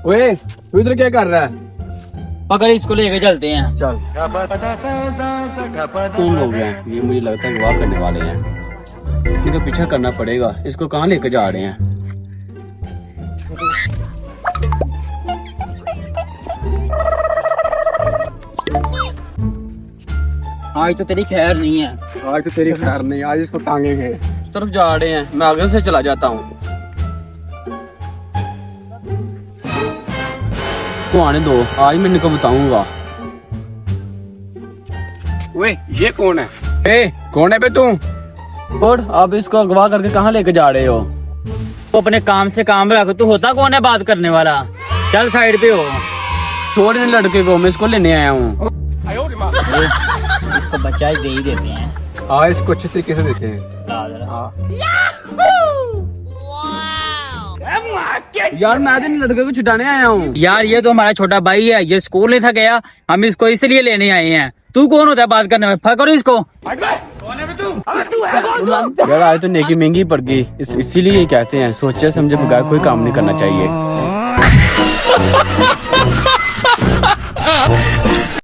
ओए तू इधर क्या कर रहा है? पकड़ इसको लेके चलते हैं। चल। कौन लोग हैं ये? मुझे लगता है गवाह करने वाले हैं। इनका पीछा करना पड़ेगा। इसको कहाँ लेके जा रहे हैं? आज तो तेरी खैर नहीं है। आज तो तेरी खैर नहीं, आज इसको टांगेंगे। उस तरफ जा रहे हैं, मैं आगे से चला जाता हूँ। तो आने दो, आज मैं इनको बताऊंगा। वे ये कौन है? ए कौन है बे तू? और अब इसको अगवा करके कहाँ लेके जा रहे हो? तो अपने काम से काम रख। तू होता कौन है बात करने वाला? चल साइड पे हो। छोड़ इन लड़के को, मैं इसको लेने आया हूँ। इसको बच्चा ही दे ही देते हैं। हाँ इसको अच्छे तरीके से देते हैं। हाँ। यार मैं तो इन लड़के को छुटाने आया हूँ। यार ये तो हमारा छोटा भाई है, ये स्कूल नहीं था गया, हम इसको इसलिए लेने आए हैं। तू कौन होता है बात करने में? पकड़ो इसको। यार आज तो नेकी महंगी पड़ गई, इसीलिए कहते हैं सोचे समझे बगैर कोई काम नहीं करना चाहिए।